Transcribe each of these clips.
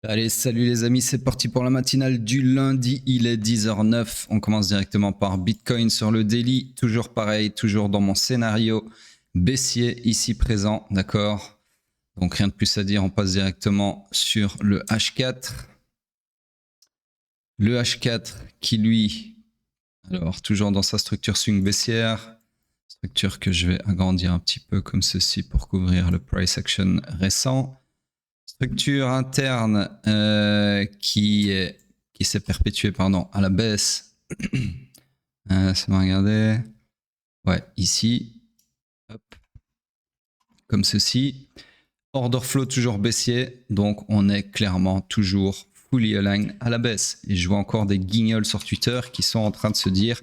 Allez, salut les amis, c'est parti pour la matinale du lundi, il est 10h09. On commence directement par Bitcoin sur le daily, toujours pareil, toujours dans mon scénario baissier ici présent, d'accord? Donc rien de plus à dire, on passe directement sur le H4. Le H4 qui lui, alors toujours dans sa structure swing baissière, structure que je vais agrandir un petit peu comme ceci pour couvrir le price action récent. Structure interne qui s'est perpétuée à la baisse. Ça va regarder. Ouais, ici. Hop. Comme ceci. Order flow toujours baissier. Donc on est clairement toujours fully aligned à la baisse. Et je vois encore des guignols sur Twitter qui sont en train de se dire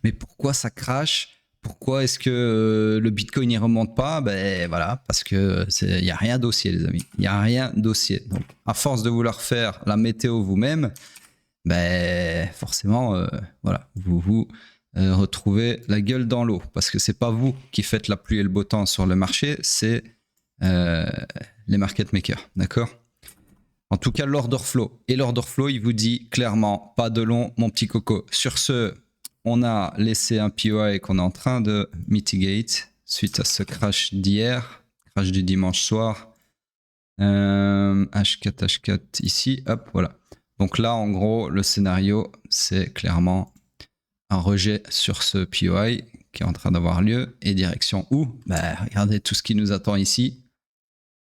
mais pourquoi ça crache? Pourquoi est-ce que le Bitcoin n'y remonte pas? Ben voilà, parce que il n'y a rien d'haussier, les amis. Il n'y a rien d'haussier. Donc, à force de vouloir faire la météo vous-même, ben forcément, voilà, vous retrouvez la gueule dans l'eau, parce que c'est pas vous qui faites la pluie et le beau temps sur le marché, c'est les market makers, d'accord? En tout cas, l'order flow. Et l'order flow, il vous dit clairement, pas de long, mon petit coco. Sur ce, on a laissé un POI qu'on est en train de mitigate suite à ce crash d'hier, crash du dimanche soir. H4 ici, hop, voilà. Donc là, en gros, le scénario, c'est clairement un rejet sur ce POI qui est en train d'avoir lieu. Et direction où? Bah, regardez tout ce qui nous attend ici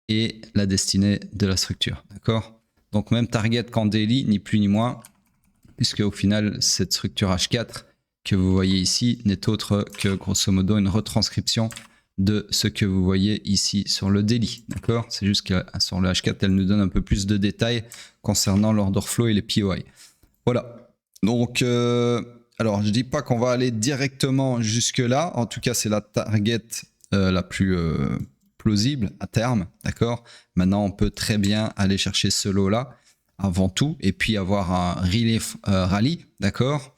et la destinée de la structure, d'accord? Donc même target qu'en daily, ni plus ni moins, puisque au final, cette structure H4 que vous voyez ici n'est autre que grosso modo une retranscription de ce que vous voyez ici sur le daily, d'accord? C'est juste que sur le H4, elle nous donne un peu plus de détails concernant l'order flow et les POI. Voilà. Donc, alors je dis pas qu'on va aller directement jusque là. En tout cas, c'est la target la plus plausible à terme, d'accord? Maintenant, on peut très bien aller chercher ce lot-là avant tout, et puis avoir un relief rally, d'accord,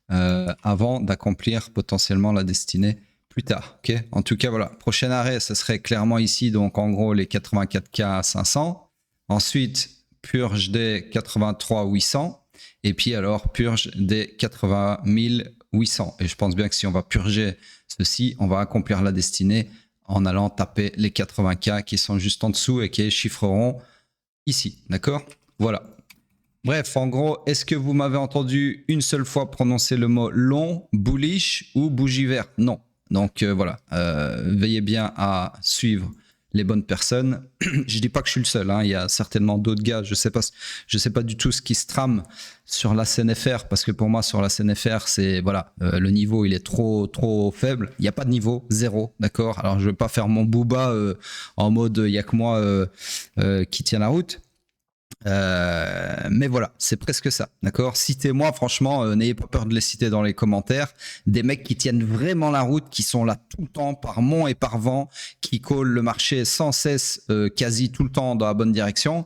avant d'accomplir potentiellement la destinée plus tard. Ok. En tout cas, voilà. Prochain arrêt, ce serait clairement ici, donc en gros les 84K à 500. Ensuite, purge des 83 800. Et puis alors, purge des 80 800. Et je pense bien que si on va purger ceci, on va accomplir la destinée en allant taper les 80K qui sont juste en dessous et qui chiffreront ici. D'accord? Voilà. Bref, en gros, est-ce que vous m'avez entendu une seule fois prononcer le mot long, bullish ou bougie verte? Non. Donc voilà, veillez bien à suivre les bonnes personnes. Je dis pas que je suis le seul, hein. Il y a certainement d'autres gars. Je sais pas du tout ce qui se trame sur la CNFR, parce que pour moi sur la CNFR, c'est voilà, le niveau il est trop faible. Il n'y a pas de niveau, zéro, d'accord. Alors je vais pas faire mon booba en mode il y a que moi qui tient la route. Mais voilà, c'est presque ça, d'accord? Citez-moi, franchement, n'ayez pas peur de les citer dans les commentaires. Des mecs qui tiennent vraiment la route, qui sont là tout le temps, par mont et par vent, qui collent le marché sans cesse, quasi tout le temps dans la bonne direction.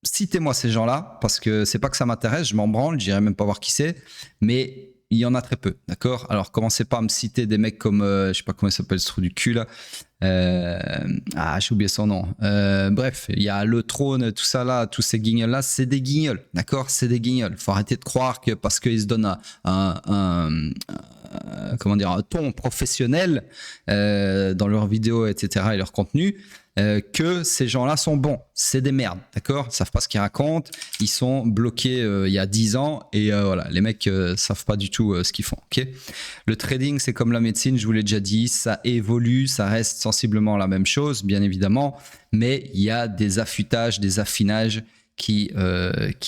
Citez-moi ces gens-là, parce que c'est pas que ça m'intéresse, je m'en branle, j'irai même pas voir qui c'est, mais il y en a très peu, d'accord? Alors commencez pas à me citer des mecs comme, je sais pas comment il s'appelle ce trou du cul là. J'ai oublié son nom. Bref, il y a le trône, tout ça là, tous ces guignols là, c'est des guignols, d'accord? C'est des guignols. Faut arrêter de croire que parce qu'ils se donnent comment dire, un ton professionnel dans leurs vidéos, etc. et leur contenu, que ces gens-là sont bons. C'est des merdes, d'accord? Ils savent pas ce qu'ils racontent. Ils sont bloqués il y a 10 ans et voilà, les mecs savent pas du tout ce qu'ils font. Ok? Le trading, c'est comme la médecine, je vous l'ai déjà dit, ça évolue, ça reste sensiblement la même chose, bien évidemment, mais il y a des affûtages, des affinages qui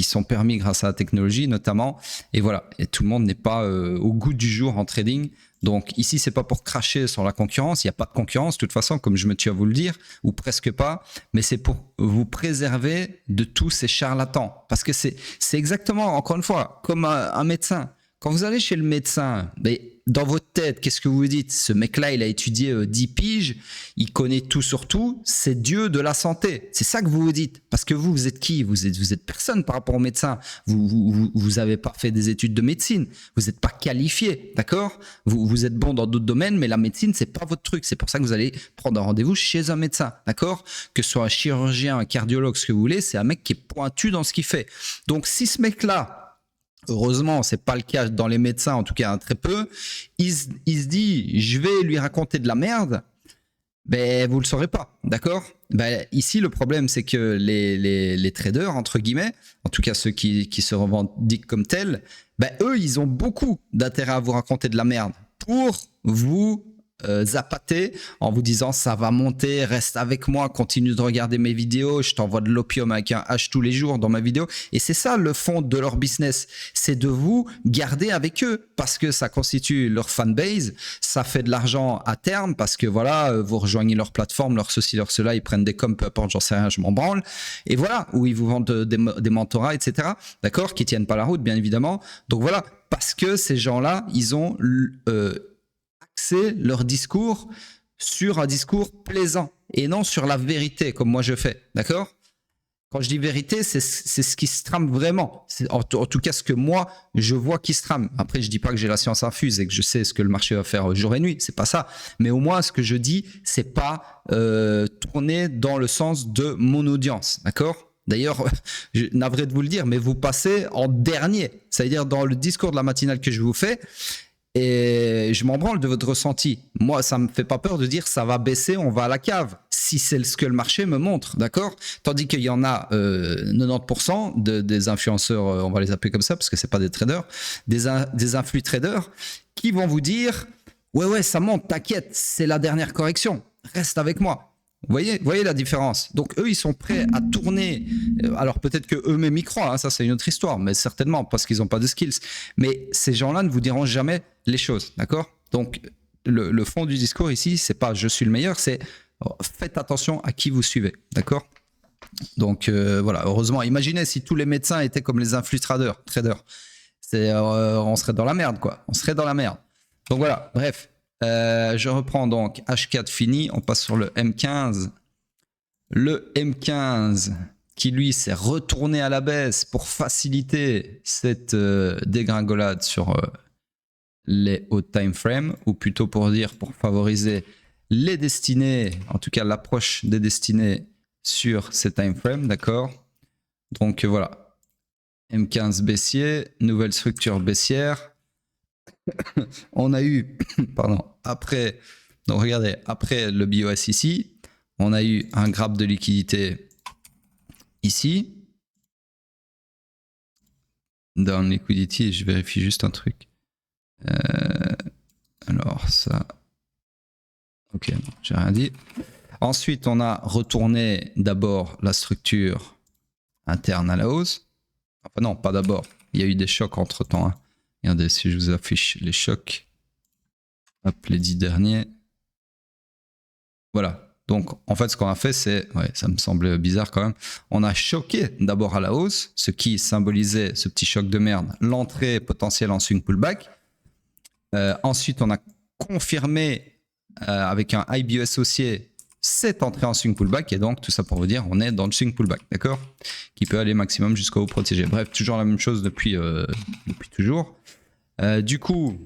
sont permis grâce à la technologie notamment. Et voilà, et tout le monde n'est pas au goût du jour en trading. Donc ici, c'est pas pour cracher sur la concurrence, il n'y a pas de concurrence de toute façon, comme je me tue à vous le dire, ou presque pas, mais c'est pour vous préserver de tous ces charlatans. Parce que c'est exactement, encore une fois, comme un médecin. Quand vous allez chez le médecin, mais dans votre tête, qu'est-ce que vous vous dites? Ce mec-là, il a étudié 10 piges, il connaît tout sur tout, c'est Dieu de la santé. C'est ça que vous vous dites. Parce que vous êtes qui? Vous êtes personne par rapport au médecin. Vous avez pas fait des études de médecine. Vous n'êtes pas qualifié, d'accord? Vous êtes bon dans d'autres domaines, mais la médecine, c'est pas votre truc. C'est pour ça que vous allez prendre un rendez-vous chez un médecin, d'accord? Que ce soit un chirurgien, un cardiologue, ce que vous voulez, c'est un mec qui est pointu dans ce qu'il fait. Donc, si ce mec-là, heureusement, c'est pas le cas dans les médecins, en tout cas très peu, il se dit, je vais lui raconter de la merde, ben vous le saurez pas, d'accord? Ben, ici, le problème, c'est que les traders, entre guillemets, en tout cas ceux qui se revendiquent comme tels, ben eux, ils ont beaucoup d'intérêt à vous raconter de la merde pour vous zapater en vous disant ça va monter, reste avec moi, continue de regarder mes vidéos, je t'envoie de l'opium avec un H tous les jours dans ma vidéo. Et c'est ça le fond de leur business, c'est de vous garder avec eux parce que ça constitue leur fanbase, ça fait de l'argent à terme parce que voilà, vous rejoignez leur plateforme, leur ceci, leur cela, ils prennent des coms, peu importe, j'en sais rien, je m'en branle. Et voilà, où ils vous vendent des mentorats, etc. D'accord, qui tiennent pas la route, bien évidemment. Donc voilà, parce que ces gens-là, ils ont axer leur discours sur un discours plaisant et non sur la vérité comme moi je fais, d'accord? Quand je dis vérité, c'est ce qui se trame vraiment. C'est en tout cas ce que moi je vois qui se trame. Après, je dis pas que j'ai la science infuse et que je sais ce que le marché va faire jour et nuit, c'est pas ça. Mais au moins, ce que je dis, c'est pas tourner dans le sens de mon audience, d'accord? D'ailleurs, je navré de vous le dire, mais vous passez en dernier. C'est-à-dire dans le discours de la matinale que je vous fais, et je m'en branle de votre ressenti. Moi, ça me fait pas peur de dire ça va baisser, on va à la cave. Si c'est ce que le marché me montre, d'accord? Tandis qu'il y en a 90% des influenceurs, on va les appeler comme ça parce que c'est pas des traders, des influx traders qui vont vous dire ouais, ça monte, t'inquiète, c'est la dernière correction, reste avec moi. Vous voyez la différence. Donc eux, ils sont prêts à tourner. Alors peut-être que eux-mêmes y croient, hein, ça c'est une autre histoire, mais certainement parce qu'ils n'ont pas de skills. Mais ces gens-là ne vous diront jamais les choses, d'accord? Donc le fond du discours ici, c'est pas je suis le meilleur, c'est faites attention à qui vous suivez, d'accord? Donc voilà, heureusement, imaginez si tous les médecins étaient comme les influx traders. On serait dans la merde, quoi. On serait dans la merde. Donc voilà, bref. Je reprends donc H4 fini, on passe sur le M15. Le M15 qui lui s'est retourné à la baisse pour faciliter cette dégringolade sur les hauts time frames, ou plutôt pour dire pour favoriser les destinées, en tout cas l'approche des destinées sur ces time frames, d'accord? Donc voilà, M15 baissier, nouvelle structure baissière. On a eu, pardon, après, donc regardez, après le BOS ici, on a eu un grab de liquidité ici. Dans liquidity, je vérifie juste un truc. Alors ça, ok, j'ai rien dit. Ensuite, on a retourné d'abord la structure interne à la hausse. Enfin non, pas d'abord. Il y a eu des chocs entre temps. Hein. Regardez si je vous affiche les chocs. Hop, les 10 derniers. Voilà. Donc, en fait, ce qu'on a fait, c'est... Ouais, ça me semblait bizarre quand même. On a choqué d'abord à la hausse, ce qui symbolisait ce petit choc de merde, l'entrée potentielle en swing pullback. Ensuite, on a confirmé avec un IBU associé cette entrée en swing pullback. Et donc, tout ça pour vous dire, on est dans le swing pullback, d'accord? Qui peut aller maximum jusqu'au haut protégé. Bref, toujours la même chose depuis toujours. Du coup,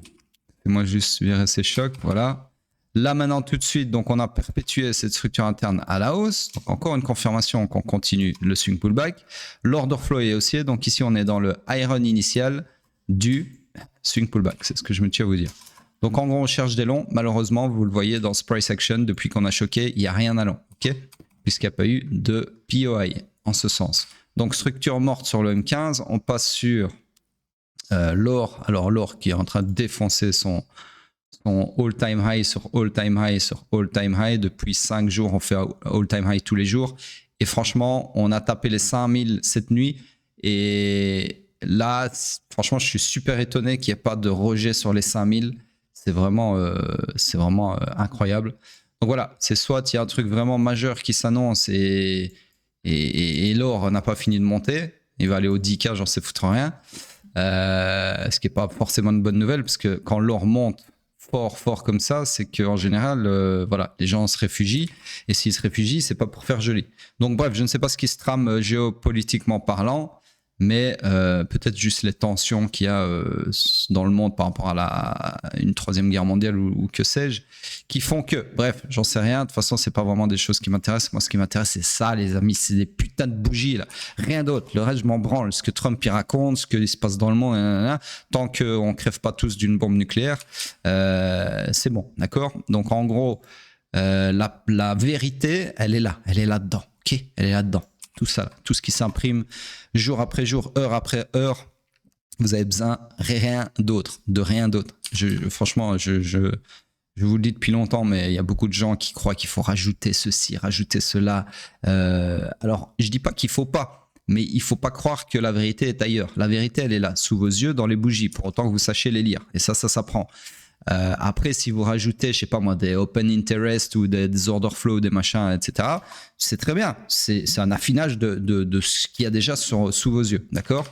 moi juste virer ces chocs, voilà. Là maintenant tout de suite, donc on a perpétué cette structure interne à la hausse. Donc encore une confirmation qu'on continue le swing pullback. L'order flow est haussier, donc ici on est dans le high run initial du swing pullback. C'est ce que je me tiens à vous dire. Donc en gros on cherche des longs. Malheureusement, vous le voyez dans ce price action, depuis qu'on a choqué, il n'y a rien à long, ok? Puisqu'il n'y a pas eu de POI en ce sens. Donc structure morte sur le M15, on passe sur l'or. Alors l'or qui est en train de défoncer son all-time high sur all-time high sur all-time high. Depuis 5 jours, on fait all-time high tous les jours. Et franchement, on a tapé les 5000 cette nuit. Et là, franchement, je suis super étonné qu'il n'y ait pas de rejet sur les 5000. C'est vraiment incroyable. Donc voilà, c'est soit il y a un truc vraiment majeur qui s'annonce et l'or n'a pas fini de monter. Il va aller au 10K, j'en sais foutre rien. Ce qui n'est pas forcément une bonne nouvelle, parce que quand l'or monte fort comme ça, c'est qu'en général, voilà, les gens se réfugient, et s'ils se réfugient, c'est pas pour faire joli. Donc bref, je ne sais pas ce qui se trame géopolitiquement parlant, mais peut-être juste les tensions qu'il y a dans le monde par rapport à une troisième guerre mondiale ou que sais-je, qui font que, bref, j'en sais rien. De toute façon, c'est pas vraiment des choses qui m'intéressent. Moi, ce qui m'intéresse, c'est ça, les amis, c'est des putains de bougies là. Rien d'autre. Le reste, je m'en branle. Ce que Trump y raconte, ce qui se passe dans le monde, tant qu'on crève pas tous d'une bombe nucléaire, c'est bon, d'accord. Donc en gros, la vérité, elle est là, elle est là-dedans. Ok, elle est là-dedans. Tout ça, tout ce qui s'imprime jour après jour, heure après heure, vous avez besoin de rien d'autre. Franchement, je vous le dis depuis longtemps, mais il y a beaucoup de gens qui croient qu'il faut rajouter ceci, rajouter cela. Alors, je dis pas qu'il faut pas, mais il faut pas croire que la vérité est ailleurs. La vérité, elle est là, sous vos yeux, dans les bougies, pour autant que vous sachiez les lire. Et ça s'apprend. Après, si vous rajoutez, je sais pas moi, des open interest ou des order flow, des machins, etc., c'est très bien. C'est un affinage de ce qu'il y a déjà sous vos yeux, d'accord.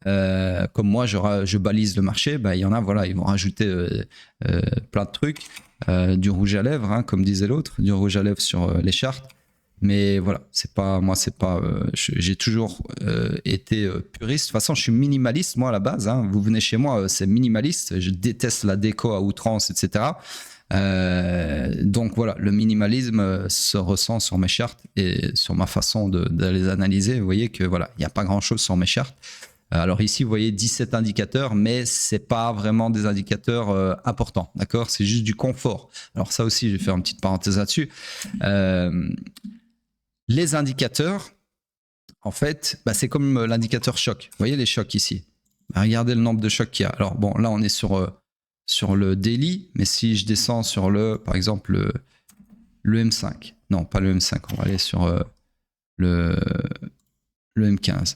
Comme moi, je balise le marché, bah, il y en a, voilà, ils vont rajouter plein de trucs, du rouge à lèvres, hein, comme disait l'autre, du rouge à lèvres sur les chartes. Mais voilà, c'est pas moi, c'est pas. J'ai toujours été puriste. De toute façon, je suis minimaliste moi à la base. Hein. Vous venez chez moi, c'est minimaliste. Je déteste la déco à outrance, etc. Donc voilà, le minimalisme se ressent sur mes chartes et sur ma façon de les analyser. Vous voyez que voilà, il n'y a pas grand-chose sur mes chartes. Alors ici, vous voyez 17 indicateurs, mais c'est pas vraiment des indicateurs importants, d'accord. C'est juste du confort. Alors ça aussi, je vais faire une petite parenthèse là-dessus. Les indicateurs, en fait, bah, c'est comme l'indicateur choc. Vous voyez les chocs ici. Bah, regardez le nombre de chocs qu'il y a. Alors bon, là on est sur le daily, mais si je descends sur par exemple, le M5. Non, pas le M5, on va aller sur le M15.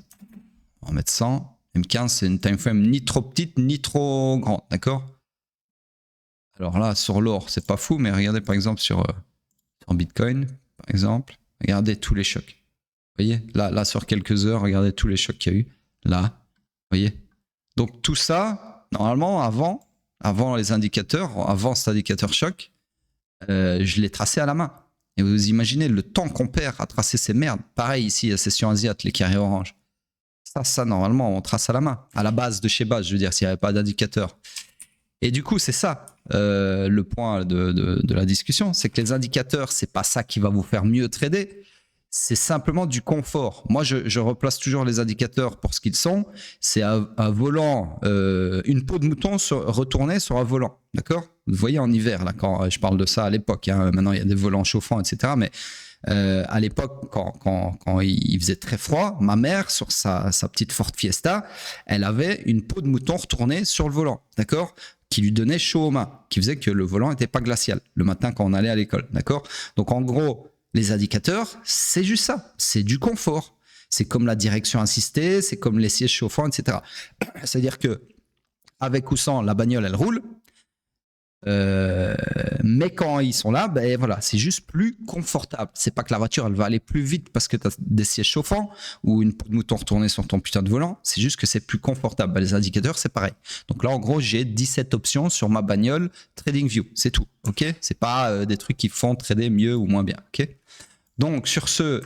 On va mettre 100. M15, c'est une time frame ni trop petite, ni trop grande, d'accord. Alors là, sur l'or, c'est pas fou, mais regardez par exemple sur Bitcoin, par exemple. Regardez tous les chocs. Vous voyez, là, sur quelques heures, regardez tous les chocs qu'il y a eu. Là, vous voyez. Donc tout ça, normalement, avant les indicateurs, avant cet indicateur choc, je l'ai tracé à la main. Et vous imaginez le temps qu'on perd à tracer ces merdes. Pareil ici, la session Asiat, les carrés orange. Ça, normalement, on trace à la main. À la base de chez base, je veux dire, s'il n'y avait pas d'indicateur. Et du coup, c'est ça le point de la discussion, c'est que les indicateurs, c'est pas ça qui va vous faire mieux trader, c'est simplement du confort. Moi, je replace toujours les indicateurs pour ce qu'ils sont. C'est un volant, une peau de mouton retournée sur un volant, d'accord. Vous voyez en hiver, là, quand je parle de ça à l'époque, hein, maintenant il y a des volants chauffants, etc. Mais à l'époque, quand il faisait très froid, ma mère, sur sa petite Ford Fiesta, elle avait une peau de mouton retournée sur le volant, d'accord, qui lui donnait chaud aux mains, qui faisait que le volant n'était pas glacial le matin quand on allait à l'école, d'accord. Donc en gros, les indicateurs, c'est juste ça, c'est du confort. C'est comme la direction assistée, c'est comme les sièges chauffants, etc. C'est-à-dire que avec ou sans, la bagnole, elle roule. Mais quand ils sont là, ben voilà, c'est juste plus confortable. C'est pas que la voiture elle va aller plus vite parce que tu as des sièges chauffants ou une peau de mouton retournée sur ton putain de volant, c'est juste que c'est plus confortable. Ben, les indicateurs, c'est pareil. Donc là, en gros, j'ai 17 options sur ma bagnole TradingView, c'est tout. Ok, c'est pas des trucs qui font trader mieux ou moins bien. Ok. Donc sur ce,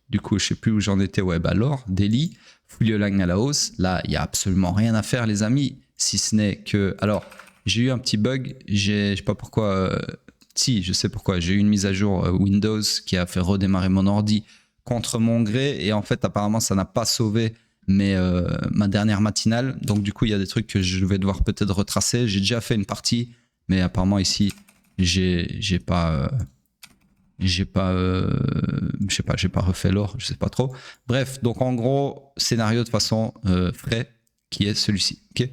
du coup, je sais plus où j'en étais. Ouais, bah alors, daily, full line à la hausse. Là, il y a absolument rien à faire, les amis, si ce n'est que, alors. J'ai eu un petit bug, je sais pas pourquoi, si je sais pourquoi, j'ai eu une mise à jour Windows qui a fait redémarrer mon ordi contre mon gré et en fait apparemment ça n'a pas sauvé ma dernière matinale, donc du coup il y a des trucs que je vais devoir peut-être retracer. J'ai déjà fait une partie mais apparemment ici j'ai pas je sais pas, j'ai pas refait l'or, je sais pas trop. Bref, donc en gros scénario de façon frais qui est celui-ci, ok.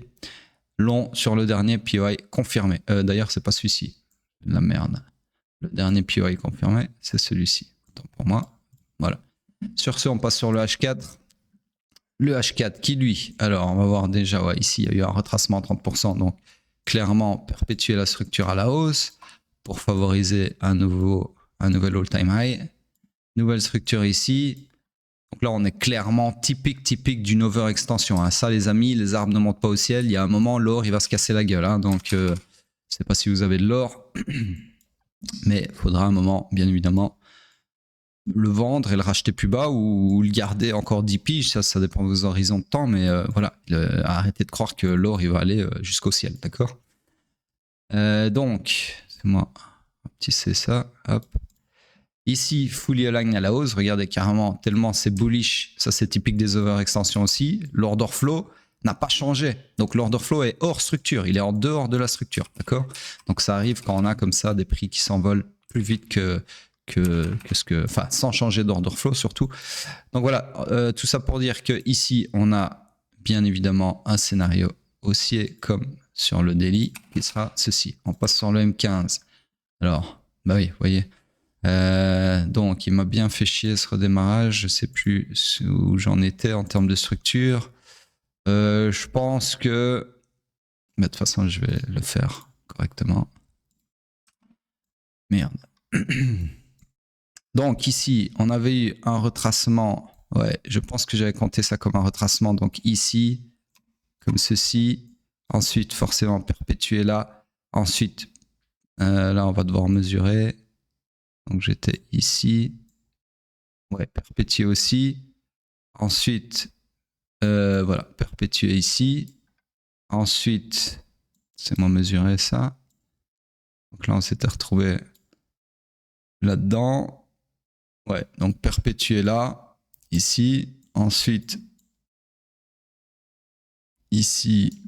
Long sur le dernier POI confirmé. D'ailleurs, c'est pas celui-ci. La merde. Le dernier POI confirmé, c'est celui-ci. Autant pour moi. Voilà. Sur ce, on passe sur le H4. Le H4 qui, lui, alors on va voir déjà, ouais, ici, il y a eu un retracement à 30%. Donc, clairement, perpétuer la structure à la hausse pour favoriser un nouvel all-time high. Nouvelle structure ici. Donc là, on est clairement typique d'une overextension. Hein. Ça, les amis, les arbres ne montent pas au ciel. Il y a un moment, l'or, il va se casser la gueule. Hein. Donc, je ne sais pas si vous avez de l'or, mais il faudra un moment, bien évidemment, le vendre et le racheter plus bas ou le garder encore 10 piges. Ça dépend de vos horizons de temps. Mais voilà, arrêtez de croire que l'or, il va aller jusqu'au ciel. D'accord? Donc, c'est moi. Petit c'est ça. Hop. Ici, fully aligned à la hausse, regardez carrément, tellement c'est bullish, ça c'est typique des overextensions aussi. L'order flow n'a pas changé. Donc l'order flow est hors structure, il est en dehors de la structure, d'accord? Donc ça arrive quand on a comme ça des prix qui s'envolent plus vite que ce que... Enfin, sans changer d'order flow surtout. Donc voilà, tout ça pour dire que ici on a bien évidemment un scénario haussier comme sur le daily, qui sera ceci. On passe sur le M15. Alors, bah oui, vous voyez... donc il m'a bien fait chier ce redémarrage, je sais plus où j'en étais en termes de structure. Je pense que mais de toute façon je vais le faire correctement. Merde. Donc ici on avait eu un retracement, ouais, je pense que j'avais compté ça comme un retracement, donc ici comme ceci, ensuite forcément perpétuer là, ensuite là on va devoir mesurer. Donc j'étais ici. Ouais, perpétuer aussi. Ensuite, voilà, perpétuer ici. Ensuite, c'est moi mesurer ça. Donc là, on s'était retrouvé là-dedans. Ouais, donc perpétuer là, ici. Ensuite, ici.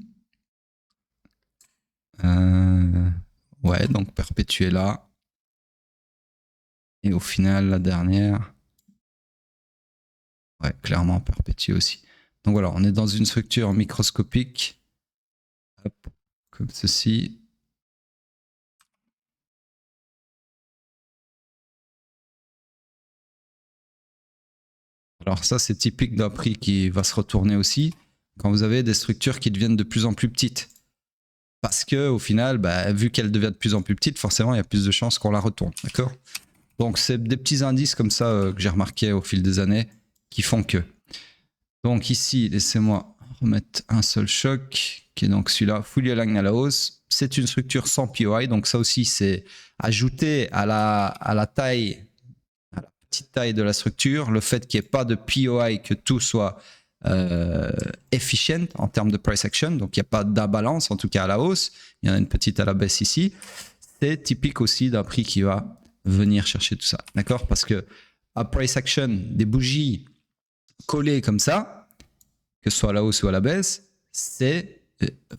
Ouais, donc perpétuer là. Et au final, la dernière. Ouais, clairement perpétuer aussi. Donc voilà, on est dans une structure microscopique. Hop, comme ceci. Alors ça, c'est typique d'un prix qui va se retourner aussi quand vous avez des structures qui deviennent de plus en plus petites. Parce que au final, bah, vu qu'elle devient de plus en plus petite, forcément, il y a plus de chances qu'on la retourne. D'accord? Donc, c'est des petits indices comme ça que j'ai remarqué au fil des années qui font que. Donc ici, laissez-moi remettre un seul choc, qui est donc celui-là, fully aligned à la hausse. C'est une structure sans POI, donc ça aussi, c'est ajouté à la taille, à la petite taille de la structure, le fait qu'il n'y ait pas de POI, que tout soit efficient en termes de price action, donc il n'y a pas d'imbalance, en tout cas à la hausse, il y en a une petite à la baisse ici. C'est typique aussi d'un prix qui va venir chercher tout ça, d'accord? Parce que à price action, des bougies collées comme ça, que ce soit à la hausse ou à la baisse, c'est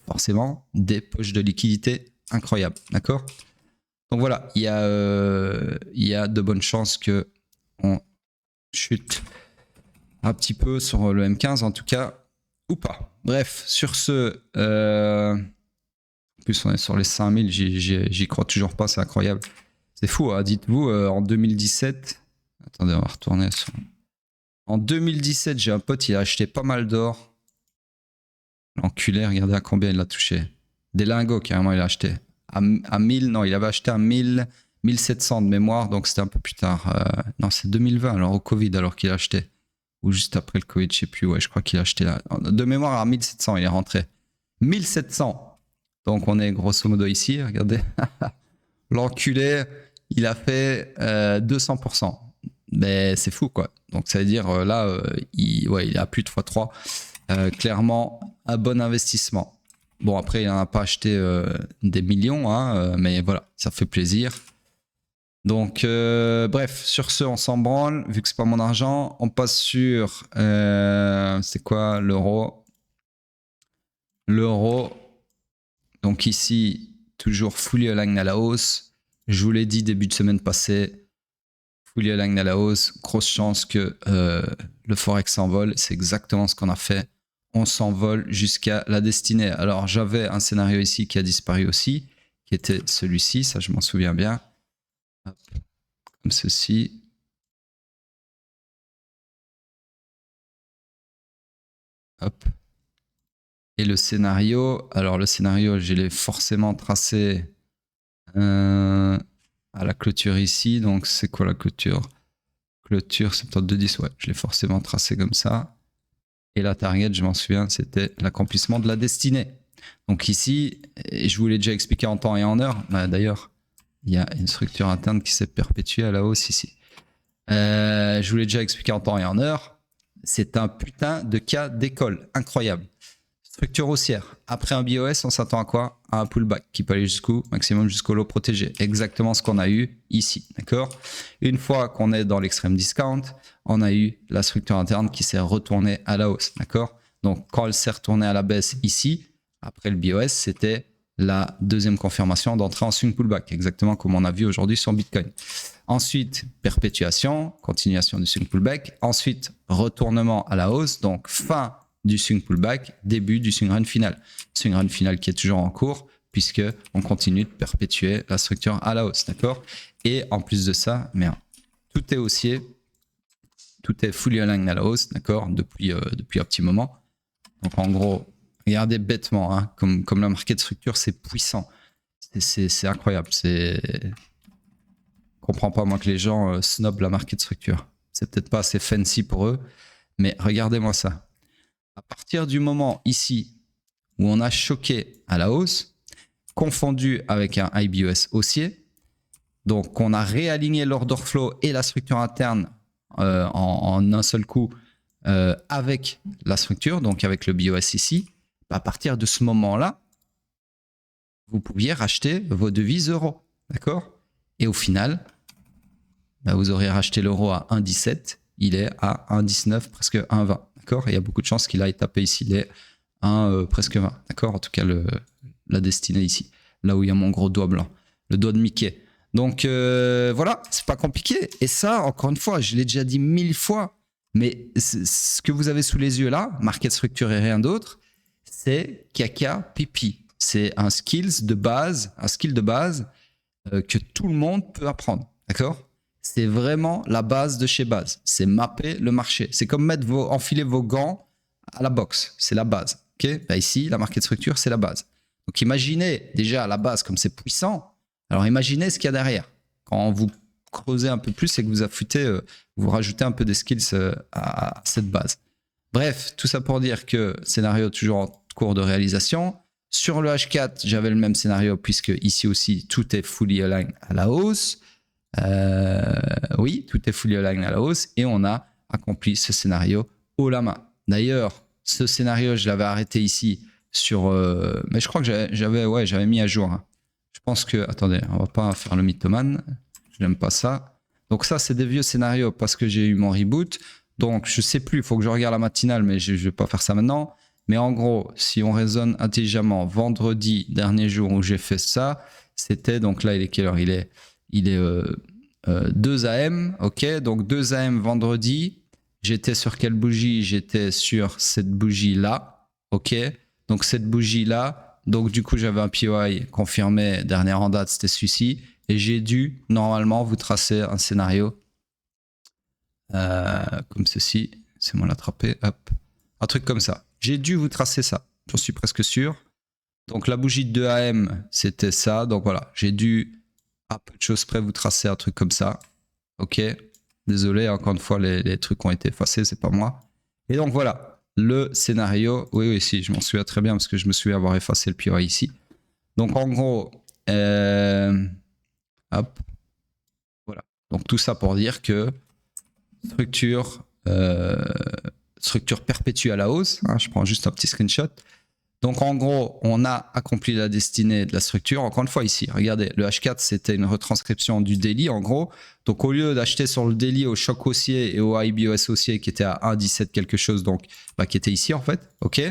forcément des poches de liquidité incroyables, d'accord? Donc voilà, il y a de bonnes chances que on chute un petit peu sur le M15 en tout cas, ou pas. Bref, sur ce, en plus on est sur les 5000, j'y crois toujours pas, c'est incroyable. C'est fou, hein, dites-vous, en 2017, attendez, on va retourner sur... En 2017, j'ai un pote, il a acheté pas mal d'or. L'enculé, regardez à combien il l'a touché. Des lingots, carrément, il a acheté. À 1000, non, il avait acheté à 1700 de mémoire, donc c'était un peu plus tard. Non, c'est 2020, alors au Covid, alors qu'il a acheté. Ou juste après le Covid, je sais plus, ouais, je crois qu'il a acheté là. De mémoire à 1700, il est rentré. 1700. Donc on est grosso modo ici, regardez. L'enculé, il a fait 200%. Mais c'est fou, quoi. Donc ça veut dire, là, il a plus de x3. Clairement, un bon investissement. Bon, après, il n'en a pas acheté des millions, hein, mais voilà, ça fait plaisir. Donc, bref, sur ce, on s'en branle. Vu que c'est pas mon argent, on passe sur... c'est quoi l'euro? L'euro. Donc ici, toujours fully aligned à la hausse. Je vous l'ai dit début de semaine passée, fully aligned à la hausse. Grosse chance que le Forex s'envole. C'est exactement ce qu'on a fait. On s'envole jusqu'à la destinée. Alors, j'avais un scénario ici qui a disparu aussi, qui était celui-ci. Ça, je m'en souviens bien. Hop. Comme ceci. Hop. Et le scénario, alors le scénario, je l'ai forcément tracé à la clôture ici. Donc, c'est quoi la clôture? clôture 72,10, ouais, je l'ai forcément tracé comme ça. Et la target, je m'en souviens, c'était l'accomplissement de la destinée. Donc ici, et je vous l'ai déjà expliqué en temps et en heure, bah, d'ailleurs, il y a une structure interne qui s'est perpétuée à la hausse ici. Je vous l'ai déjà expliqué en temps et en heure, c'est un putain de cas d'école, incroyable. Structure haussière. Après un BOS, on s'attend à quoi? À un pullback qui peut aller jusqu'où? Maximum jusqu'au lot protégé. Exactement ce qu'on a eu ici. D'accord? Une fois qu'on est dans l'extrême discount, on a eu la structure interne qui s'est retournée à la hausse. D'accord? Donc, quand elle s'est retournée à la baisse ici, après le BOS, c'était la deuxième confirmation d'entrée en swing pullback. Exactement comme on a vu aujourd'hui sur Bitcoin. Ensuite, perpétuation, continuation du swing pullback. Ensuite, retournement à la hausse. Donc, fin du swing pullback, début du swing run final. Swing run final qui est toujours en cours puisque on continue de perpétuer la structure à la hausse, d'accord? Et en plus de ça, merde, tout est haussier, tout est fully aligned à la hausse, d'accord? Depuis un petit moment. Donc en gros, regardez bêtement, hein, comme la market structure, c'est puissant, c'est incroyable. Je comprends pas moi que les gens snobent la market structure. C'est peut-être pas assez fancy pour eux, mais regardez-moi ça. À partir du moment ici où on a choqué à la hausse, confondu avec un IBOS haussier, donc on a réaligné l'order flow et la structure interne en un seul coup avec la structure, donc avec le BOS ici, à partir de ce moment-là, vous pouviez racheter vos devises euros, d'accord? Et au final, bah, vous aurez racheté l'euro à 1,17, il est à 1,19, presque 1,20. D'accord, il y a beaucoup de chances qu'il aille taper ici les 1, presque 20. D'accord, en tout cas, la destinée ici, là où il y a mon gros doigt blanc, le doigt de Mickey. Donc voilà, c'est pas compliqué. Et ça, encore une fois, je l'ai déjà dit 1000 fois, mais ce que vous avez sous les yeux là, market structure et rien d'autre, c'est caca pipi. C'est un skill de base que tout le monde peut apprendre. D'accord? C'est vraiment la base de chez base. C'est mapper le marché. C'est comme enfiler vos gants à la boxe. C'est la base. Okay, bah ici, la market structure, c'est la base. Donc imaginez déjà à la base comme c'est puissant. Alors imaginez ce qu'il y a derrière. Quand vous creusez un peu plus et que vous affûtez, vous rajoutez un peu des skills à cette base. Bref, tout ça pour dire que scénario toujours en cours de réalisation. Sur le H4, j'avais le même scénario puisque ici aussi, tout est fully aligned à la hausse. Oui, tout est fully aligned à la hausse et on a accompli ce scénario haut la main. D'ailleurs, ce scénario, je l'avais arrêté ici sur... mais je crois que j'avais mis à jour. Hein. Je pense que... Attendez, on va pas faire le mythomane. Je n'aime pas ça. Donc ça, c'est des vieux scénarios parce que j'ai eu mon reboot. Donc, je sais plus, il faut que je regarde la matinale, mais je vais pas faire ça maintenant. Mais en gros, si on raisonne intelligemment, vendredi, dernier jour où j'ai fait ça, c'était... Donc là, il est quelle heure? Il est 2 AM, ok, donc 2 AM vendredi, j'étais sur quelle bougie? J'étais sur cette bougie-là, ok, donc cette bougie-là, donc du coup j'avais un POI confirmé, dernière en date, c'était celui-ci, et j'ai dû normalement vous tracer un scénario comme ceci, c'est moi l'attraper, hop, un truc comme ça. J'ai dû vous tracer ça, j'en suis presque sûr. Donc la bougie de 2 AM, c'était ça, donc voilà, j'ai dû à peu de choses près vous tracer un truc comme ça. Ok, désolé, encore une fois, les trucs ont été effacés, c'est pas moi. Et donc voilà, le scénario. Oui, si, je m'en souviens très bien parce que je me souviens avoir effacé le POI ici. Donc en gros, hop, voilà. Donc tout ça pour dire que structure perpétue à la hausse. Hein, je prends juste un petit screenshot. Donc en gros, on a accompli la destinée de la structure. Encore une fois ici, regardez, le H4 c'était une retranscription du daily en gros. Donc au lieu d'acheter sur le daily au choc haussier et au IBOS haussier qui était à 1,17 quelque chose, donc qui était ici en fait, ok.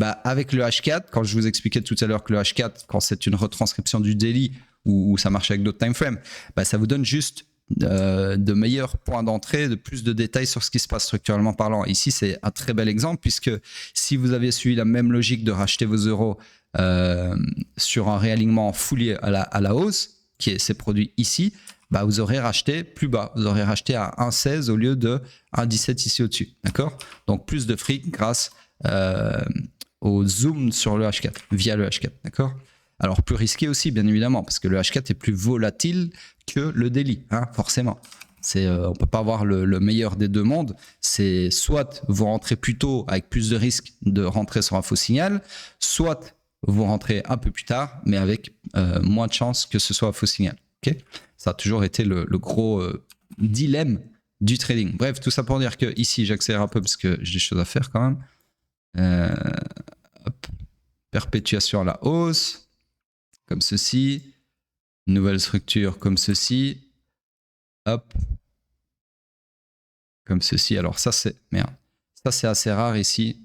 Avec le H4, quand je vous expliquais tout à l'heure que le H4, quand c'est une retranscription du daily ou ça marche avec d'autres time frames, ça vous donne juste de meilleurs points d'entrée, de plus de détails sur ce qui se passe structurellement parlant. Ici, c'est un très bel exemple puisque si vous aviez suivi la même logique de racheter vos euros sur un réalignement fully à la hausse, qui s'est produit ici, vous aurez racheté plus bas. Vous aurez racheté à 1,16 au lieu de 1,17 ici au-dessus. D'accord? Donc, plus de fric grâce au zoom sur le H4, via le H4. D'accord? Alors, plus risqué aussi, bien évidemment, parce que le H4 est plus volatile que le daily, hein, forcément. On peut pas avoir le meilleur des deux mondes. C'est soit vous rentrez plus tôt avec plus de risques de rentrer sur un faux signal, soit vous rentrez un peu plus tard, mais avec moins de chances que ce soit un faux signal. Okay, ça a toujours été le gros dilemme du trading. Bref, tout ça pour dire que ici, j'accélère un peu parce que j'ai des choses à faire quand même. Hop. Perpétuation à la hausse, comme ceci. Nouvelle structure comme ceci. Hop. Comme ceci. Alors ça, c'est... Merde. Ça, c'est assez rare ici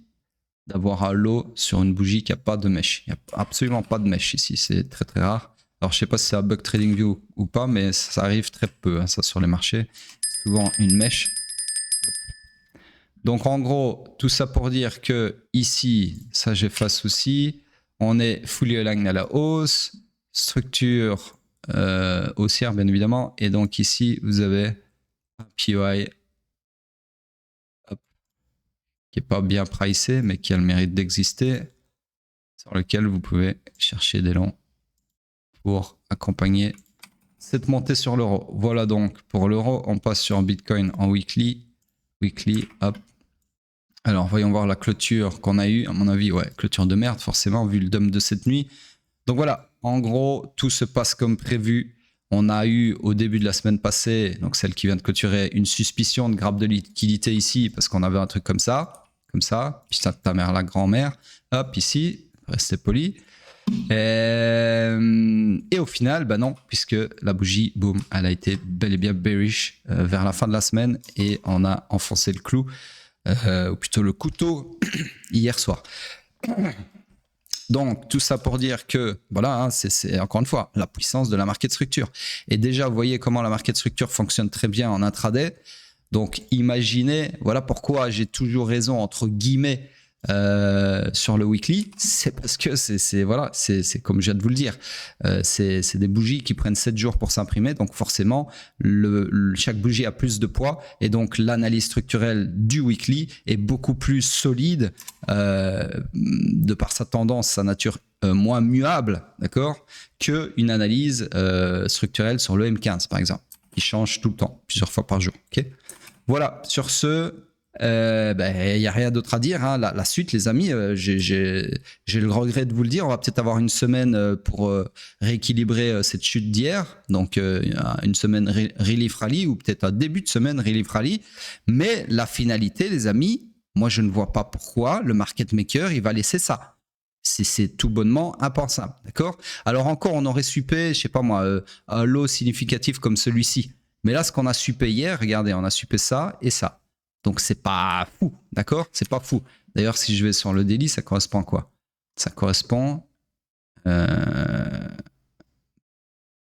d'avoir un lot sur une bougie qui n'a pas de mèche. Il n'y a absolument pas de mèche ici. C'est très, très rare. Alors, je ne sais pas si c'est un bug trading view ou pas, mais ça arrive très peu, hein, ça, sur les marchés. Souvent une mèche. Donc, en gros, tout ça pour dire que ici, ça, j'efface aussi. On est fully aligned à la hausse. Structure haussière, bien évidemment. Et donc, ici, vous avez un POI qui n'est pas bien pricé, mais qui a le mérite d'exister, sur lequel vous pouvez chercher des longs pour accompagner cette montée sur l'euro. Voilà donc pour l'euro. On passe sur Bitcoin en weekly. Weekly, hop. Alors, voyons voir la clôture qu'on a eue. À mon avis, ouais, clôture de merde, forcément, vu le dump de cette nuit. Donc voilà, en gros, tout se passe comme prévu. On a eu au début de la semaine passée, donc celle qui vient de clôturer, une suspicion de grappe de liquidité ici, parce qu'on avait un truc comme ça. Putain, ta mère, la grand-mère. Hop, ici, restez poli. Et au final, bah non, puisque la bougie, boum, elle a été bel et bien bearish vers la fin de la semaine et on a enfoncé le clou, ou plutôt le couteau, hier soir. Donc, tout ça pour dire que, voilà, hein, c'est encore une fois la puissance de la market structure. Et déjà, vous voyez comment la market structure fonctionne très bien en intraday. Donc, imaginez, voilà pourquoi j'ai toujours raison, entre guillemets, sur le weekly. C'est parce que voilà, c'est comme je viens de vous le dire, c'est des bougies qui prennent 7 jours pour s'imprimer. Donc, forcément, chaque bougie a plus de poids. Et donc, l'analyse structurelle du weekly est beaucoup plus solide de par sa tendance, sa nature moins muable, d'accord, qu'une analyse structurelle sur le M15, par exemple, qui change tout le temps, plusieurs fois par jour. Ok. Voilà, sur ce, il n'y a rien d'autre à dire. Hein. La suite, les amis, j'ai le regret de vous le dire. On va peut-être avoir une semaine pour rééquilibrer cette chute d'hier. Donc, une semaine relief rally ou peut-être un début de semaine relief rally. Mais la finalité, les amis, moi, je ne vois pas pourquoi le market maker, il va laisser ça. C'est tout bonnement impensable. D'accord? Alors, encore, on aurait suppé, je sais pas moi, un lot significatif comme celui-ci. Mais là, ce qu'on a suppé hier, regardez, on a suppé ça et ça. Donc, c'est pas fou, d'accord? C'est pas fou. D'ailleurs, si je vais sur le daily, ça correspond à quoi? Ça correspond...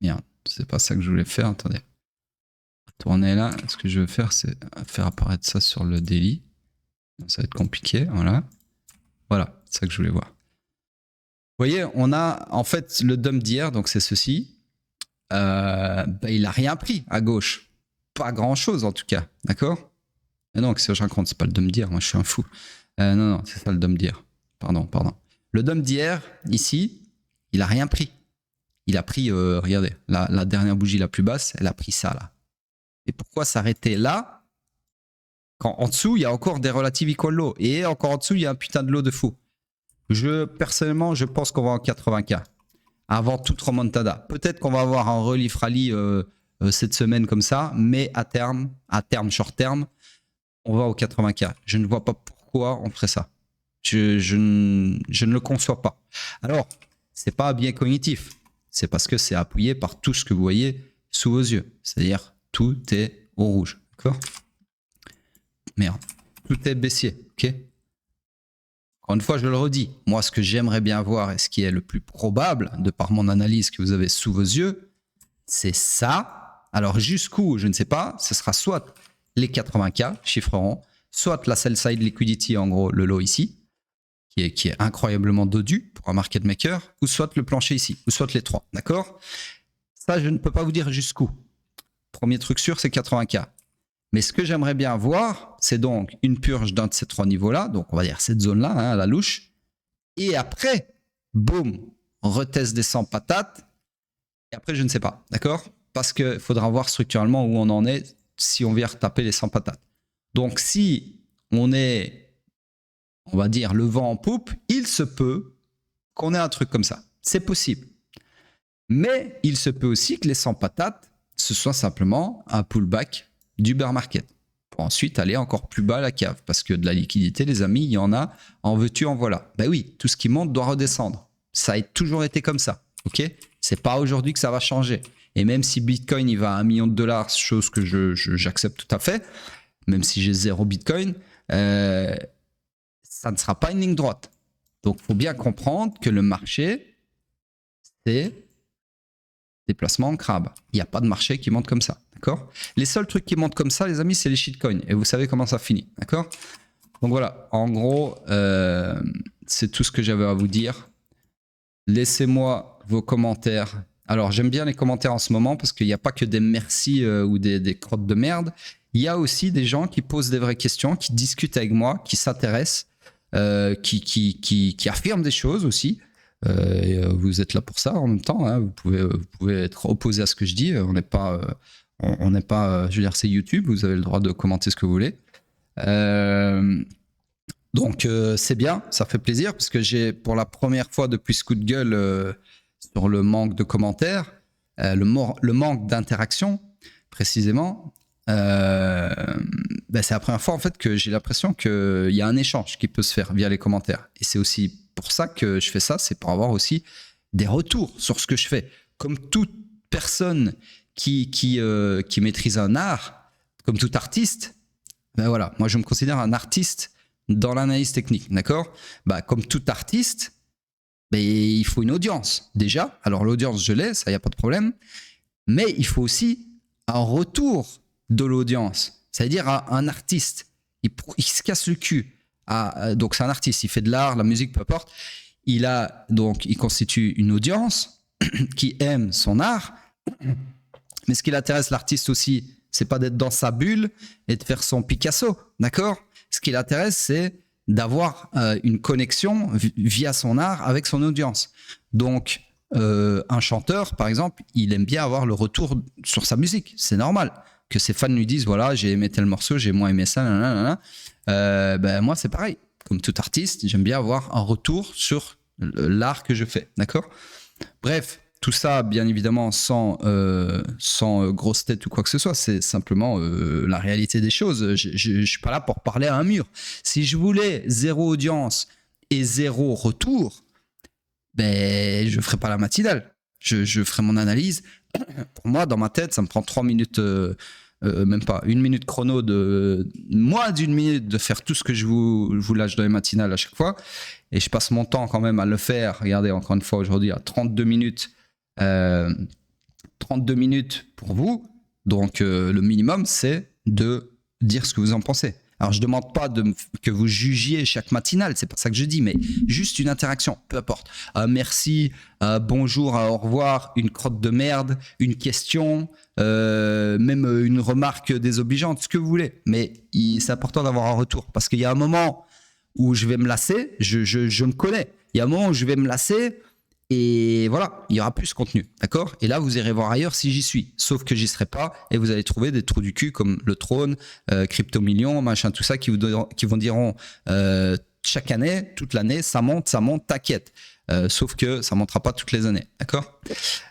Merde, c'est pas ça que je voulais faire, attendez. Tourner là, ce que je veux faire, c'est faire apparaître ça sur le daily. Ça va être compliqué, voilà. Voilà, c'est ça que je voulais voir. Vous voyez, on a en fait le dump d'hier, donc c'est ceci. Il a rien pris à gauche. Pas grand-chose en tout cas, d'accord? Mais non, que je raconte, c'est pas le dump d'hier, moi je suis un fou. Non, c'est ça le dump d'hier. Pardon. Le dump d'hier, ici, il a rien pris. Il a pris, regardez, la dernière bougie la plus basse, elle a pris ça là. Et pourquoi s'arrêter là quand en dessous, il y a encore des relative equal low et encore en dessous, il y a un putain de lot de fou. Personnellement, je pense qu'on va en 80K avant toute remontada. Peut-être qu'on va avoir un relief rally cette semaine comme ça, mais à terme, short terme, on va au 80K. Je ne vois pas pourquoi on ferait ça. Je ne le conçois pas. Alors, c'est pas un biais cognitif. C'est parce que c'est appuyé par tout ce que vous voyez sous vos yeux. C'est-à-dire, tout est au rouge. D'accord? Merde. Tout est baissier. Ok? Encore une fois, je le redis. Moi, ce que j'aimerais bien voir et ce qui est le plus probable, de par mon analyse que vous avez sous vos yeux, c'est ça. Alors, jusqu'où, je ne sais pas. Ce sera soit les 80K, chiffre rond, soit la sell side liquidity, en gros, le lot ici, qui est incroyablement dodu pour un market maker, ou soit le plancher ici, ou soit les trois. D'accord? Ça, je ne peux pas vous dire jusqu'où. Premier truc sûr, c'est 80K. Mais ce que j'aimerais bien voir, c'est donc une purge d'un de ces trois niveaux-là, donc on va dire cette zone-là, hein, à la louche, et après, boum, retest des 100 patates, et après, je ne sais pas, d'accord? Parce qu'il faudra voir structurellement où on en est si on vient retaper les 100 patates. Donc si on est, on va dire, le vent en poupe, il se peut qu'on ait un truc comme ça. C'est possible. Mais il se peut aussi que les 100 patates, ce soit simplement un pullback du bear market. Pour ensuite aller encore plus bas à la cave. Parce que de la liquidité, les amis, il y en a, en veux-tu, en voilà. Ben oui, tout ce qui monte doit redescendre. Ça a toujours été comme ça. Ok ? C'est pas aujourd'hui que ça va changer. Et même si Bitcoin il va à $1 million, chose que j'accepte tout à fait, même si j'ai 0 Bitcoin, ça ne sera pas une ligne droite. Donc, il faut bien comprendre que le marché, c'est déplacement en crabe. Il n'y a pas de marché qui monte comme ça. D'accord ? Les seuls trucs qui montent comme ça, les amis, c'est les shitcoins. Et vous savez comment ça finit. D'accord ? Donc voilà, en gros, c'est tout ce que j'avais à vous dire. Laissez-moi vos commentaires. Alors, j'aime bien les commentaires en ce moment parce qu'il n'y a pas que des merci ou des crottes de merde. Il y a aussi des gens qui posent des vraies questions, qui discutent avec moi, qui s'intéressent, qui affirment des choses aussi. Et vous êtes là pour ça en même temps. Hein. Vous pouvez être opposé à ce que je dis. On n'est pas, je veux dire, c'est YouTube. Vous avez le droit de commenter ce que vous voulez. Donc c'est bien, ça fait plaisir parce que j'ai pour la première fois depuis ce coup de gueule sur le manque de commentaires, le manque d'interaction précisément, c'est la première fois en fait que j'ai l'impression qu'il y a un échange qui peut se faire via les commentaires. Et c'est aussi pour ça que je fais ça, c'est pour avoir aussi des retours sur ce que je fais. Comme toute personne qui maîtrise un art, comme tout artiste, ben voilà, moi je me considère un artiste dans l'analyse technique, d'accord ? Comme tout artiste, il faut une audience, déjà. Alors l'audience, je l'ai, ça, il n'y a pas de problème. Mais il faut aussi un retour de l'audience. C'est-à-dire un artiste, il se casse le cul. Donc c'est un artiste, il fait de l'art, la musique, peu importe. Il constitue une audience qui aime son art. Mais ce qui l'intéresse, l'artiste aussi, c'est pas d'être dans sa bulle et de faire son Picasso, d'accord ? Ce qui l'intéresse, c'est d'avoir une connexion via son art avec son audience. Donc, un chanteur, par exemple, il aime bien avoir le retour sur sa musique. C'est normal que ses fans lui disent, voilà, j'ai aimé tel morceau, j'ai moins aimé ça, moi, c'est pareil. Comme tout artiste, j'aime bien avoir un retour sur l'art que je fais, d'accord ? Bref. Tout ça, bien évidemment, sans grosse tête ou quoi que ce soit. C'est simplement la réalité des choses. Je ne suis pas là pour parler à un mur. Si je voulais 0 audience et 0 retour, je ne ferais pas la matinale. Je ferais mon analyse. Pour moi, dans ma tête, ça me prend 3 minutes, même pas, 1 minute chrono, moins d'1 minute de faire tout ce que je vous lâche dans les matinales à chaque fois. Et je passe mon temps quand même à le faire. Regardez, encore une fois, aujourd'hui, à 32 minutes. 32 minutes pour vous, donc le minimum c'est de dire ce que vous en pensez. Alors je demande pas que vous jugiez chaque matinale, c'est pas ça que je dis, mais juste une interaction, peu importe. Merci, bonjour, au revoir, une crotte de merde, une question, même une remarque désobligeante, ce que vous voulez. Mais c'est important d'avoir un retour parce qu'il y a un moment où je vais me lasser, je me connais. Il y a un moment où je vais me lasser. Et voilà, il y aura plus de contenu, d'accord ? Et là, vous irez voir ailleurs si j'y suis. Sauf que j'y serai pas et vous allez trouver des trous du cul comme le trône, Crypto Millions, machin, tout ça qui vous diront chaque année, toute l'année, ça monte, t'inquiète. Sauf que ça montera pas toutes les années, d'accord ?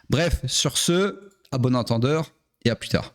Bref, sur ce, à bon entendeur et à plus tard.